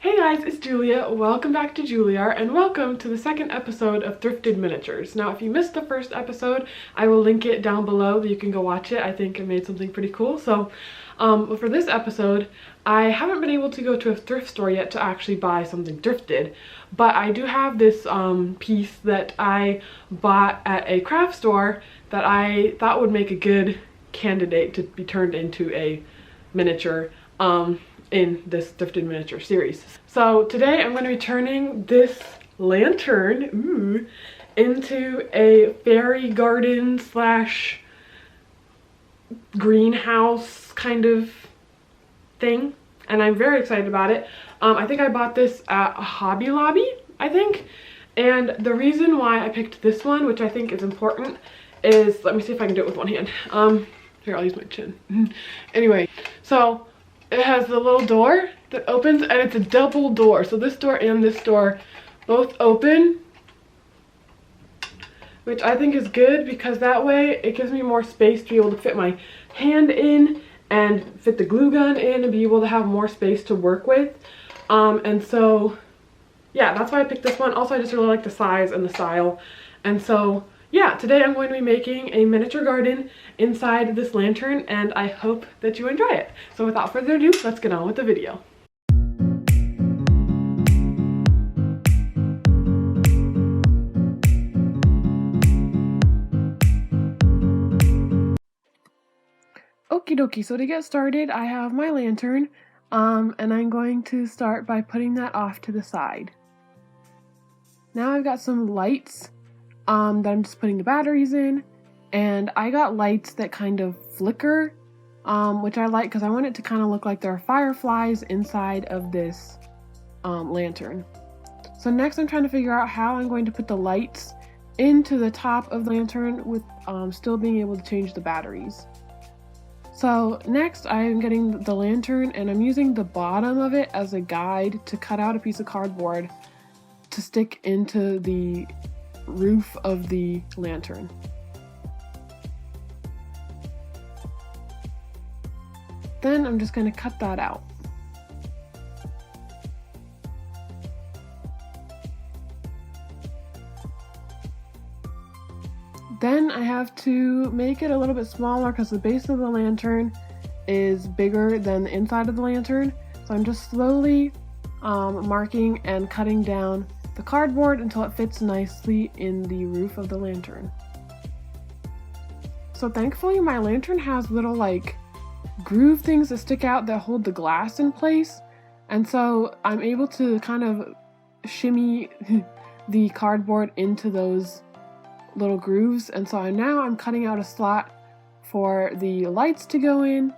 Hey guys, it's Julia. Welcome back to Juliar and welcome to the second episode of Thrifted Miniatures. Now, if you missed the first episode, I will link it down below that you can go watch it. I think I made something pretty cool. So for this episode, I haven't been able to go to a thrift store yet to actually buy something thrifted, but I do have this piece that I bought at a craft store that I thought would make a good candidate to be turned into a miniature in this Thrifted Miniature series. So today I'm going to be turning this lantern into a fairy garden slash greenhouse kind of thing, and I'm very excited about it. I think I bought this at Hobby Lobby, I think, and the reason why I picked this one, which I think is important, is, let me see if I can do it with one hand. Here, I'll use my chin. Anyway, so it has the little door that opens, and it's a double door. So this door and this door both open, which I think is good because that way it gives me more space to be able to fit my hand in and fit the glue gun in and be able to have more space to work with. And so, yeah, that's why I picked this one. Also, I just really like the size and the style. And so, yeah, today I'm going to be making a miniature garden inside this lantern, and I hope that you enjoy it. So without further ado, let's get on with the video. Okie dokie, so to get started, I have my lantern, and I'm going to start by putting that off to the side. Now I've got some lights that I'm just putting the batteries in, and I got lights that kind of flicker, which I like because I want it to kind of look like there are fireflies inside of this lantern. So next I'm trying to figure out how I'm going to put the lights into the top of the lantern with still being able to change the batteries. So next I'm getting the lantern and I'm using the bottom of it as a guide to cut out a piece of cardboard to stick into the roof of the lantern. Then I'm just going to cut that out. Then I have to make it a little bit smaller because the base of the lantern is bigger than the inside of the lantern. So I'm just slowly marking and cutting down the cardboard until it fits nicely in the roof of the lantern. So thankfully my lantern has little like groove things that stick out that hold the glass in place, and so I'm able to kind of shimmy the cardboard into those little grooves. And so now I'm cutting out a slot for the lights to go in.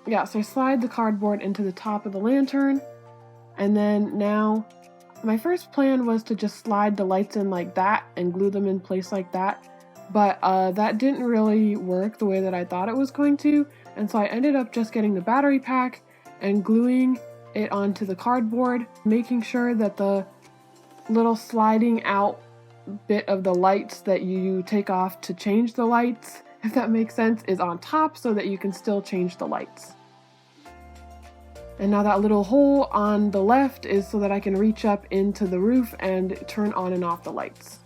Yeah, so I slide the cardboard into the top of the lantern. And then now, my first plan was to just slide the lights in like that and glue them in place like that. But that didn't really work the way that I thought it was going to. And so I ended up just getting the battery pack and gluing it onto the cardboard, making sure that the little sliding out bit of the lights that you take off to change the lights, if that makes sense, is on top so that you can still change the lights. And now that little hole on the left is so that I can reach up into the roof and turn on and off the lights.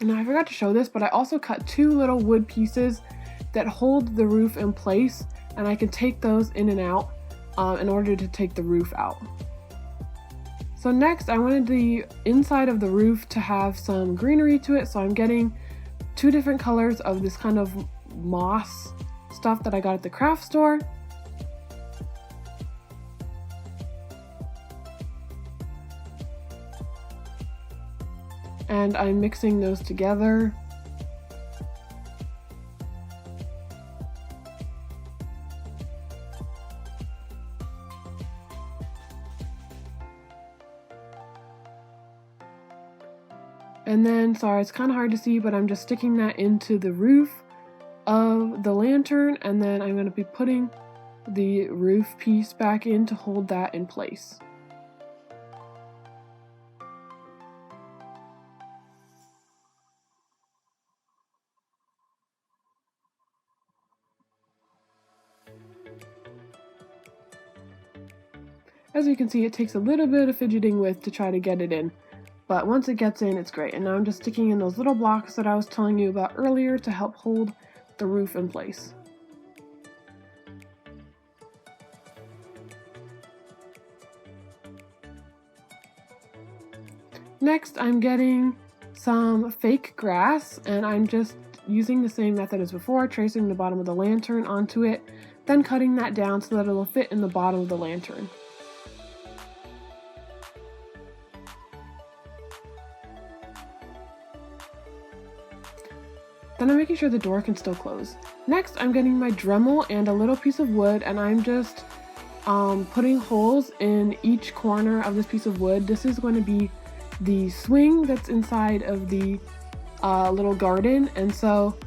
And I forgot to show this, but I also cut two little wood pieces that hold the roof in place, and I can take those in and out in order to take the roof out. So next I wanted the inside of the roof to have some greenery to it, so I'm getting two different colors of this kind of moss stuff that I got at the craft store. And I'm mixing those together. And then, sorry, it's kind of hard to see, but I'm just sticking that into the roof of the lantern, and then I'm going to be putting the roof piece back in to hold that in place. As you can see, it takes a little bit of fidgeting with to try to get it in, but once it gets in, it's great. And now I'm just sticking in those little blocks that I was telling you about earlier to help hold the roof in place. Next, I'm getting some fake grass, and I'm just using the same method as before, tracing the bottom of the lantern onto it, then cutting that down so that it'll fit in the bottom of the lantern. Then I'm making sure the door can still close. Next, I'm getting my Dremel and a little piece of wood, and I'm just putting holes in each corner of this piece of wood. This is going to be the swing that's inside of the little garden, and so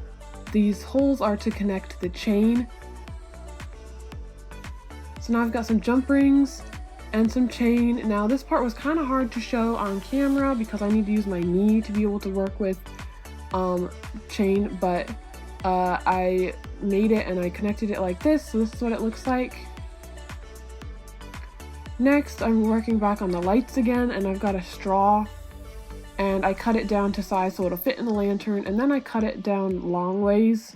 these holes are to connect the chain. So now I've got some jump rings and some chain. Now this part was kind of hard to show on camera because I need to use my knee to be able to work with chain, but I made it and I connected it like this, so this is what it looks like. Next, I'm working back on the lights again, and I've got a straw, and I cut it down to size so it'll fit in the lantern, and then I cut it down long ways.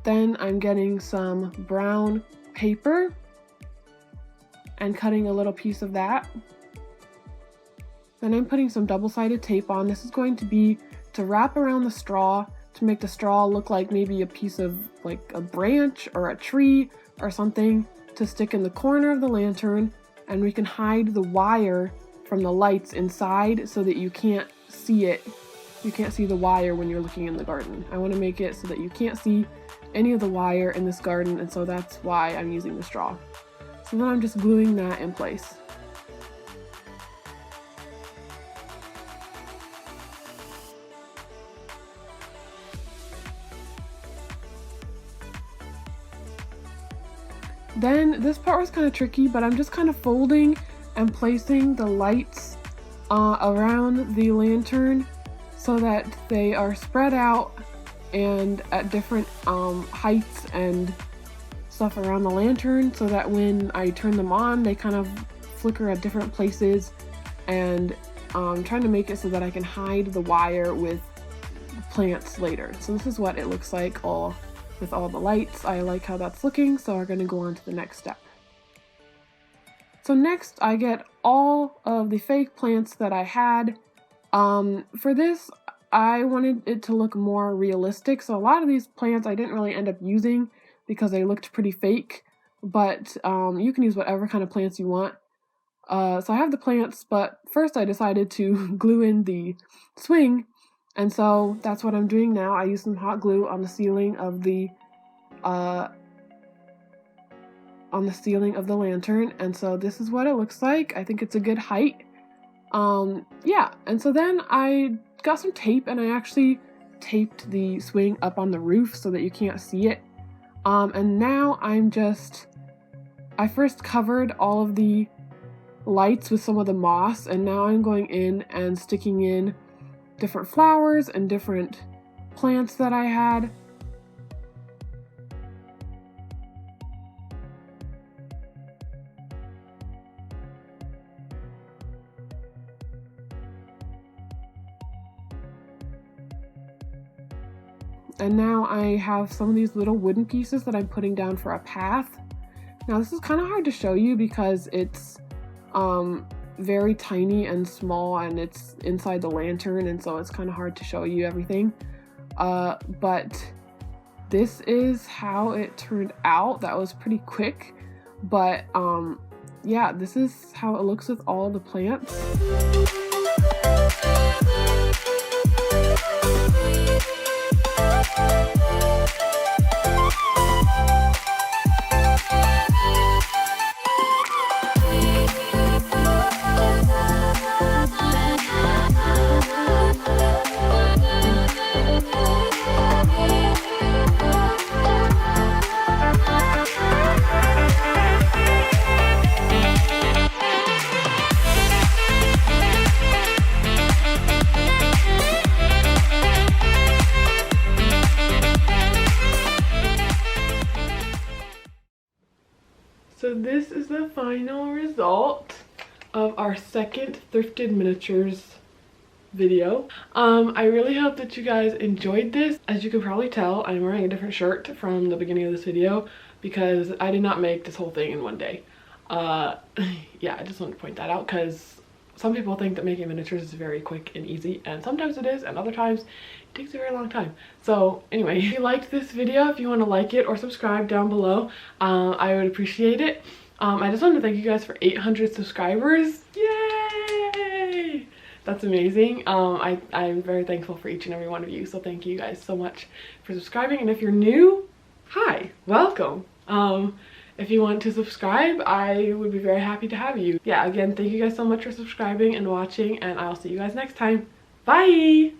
Then I'm getting some brown paper and cutting a little piece of that. Then I'm putting some double-sided tape on. This is going to be to wrap around the straw to make the straw look like maybe a piece of like a branch or a tree or something to stick in the corner of the lantern, and we can hide the wire from the lights inside so that you can't see it. You can't see the wire when you're looking in the garden. I want to make it so that you can't see any of the wire in this garden, and so that's why I'm using the straw. So then I'm just gluing that in place. Then this part was kind of tricky, but I'm just kind of folding and placing the lights around the lantern so that they are spread out and at different heights and stuff around the lantern, so that when I turn them on, they kind of flicker at different places, and trying to make it so that I can hide the wire with plants later. So this is what it looks like with all the lights. I like how that's looking, so we're going to go on to the next step. So next I get all of the fake plants that I had. For this, I wanted it to look more realistic, so a lot of these plants I didn't really end up using because they looked pretty fake, but you can use whatever kind of plants you want. So I have the plants, but first I decided to glue in the swing, and so that's what I'm doing now. I used some hot glue on the ceiling of the lantern, and so this is what it looks like. I think it's a good height. Yeah, and so then I got some tape, and I actually taped the swing up on the roof so that you can't see it. And now I first covered all of the lights with some of the moss, and now I'm going in and sticking in different flowers and different plants that I had. And now I have some of these little wooden pieces that I'm putting down for a path. Now this is kind of hard to show you because it's very tiny and small, and it's inside the lantern, and so it's kind of hard to show you everything. But this is how it turned out. That was pretty quick, but yeah, this is how it looks with all the plants. So this is the final result of our second Thrifted Miniatures video. I really hope that you guys enjoyed this. As you can probably tell, I'm wearing a different shirt from the beginning of this video because I did not make this whole thing in one day. Yeah, I just wanted to point that out because some people think that making miniatures is very quick and easy, and sometimes it is, and other times it takes a very long time. So anyway, if you liked this video, if you want to like it or subscribe down below, I would appreciate it. I just wanted to thank you guys for 800 subscribers. Yay! That's amazing. I'm very thankful for each and every one of you, so thank you guys so much for subscribing. And if you're new, hi, welcome. If you want to subscribe, I would be very happy to have you. Yeah, again, thank you guys so much for subscribing and watching, and I'll see you guys next time. Bye!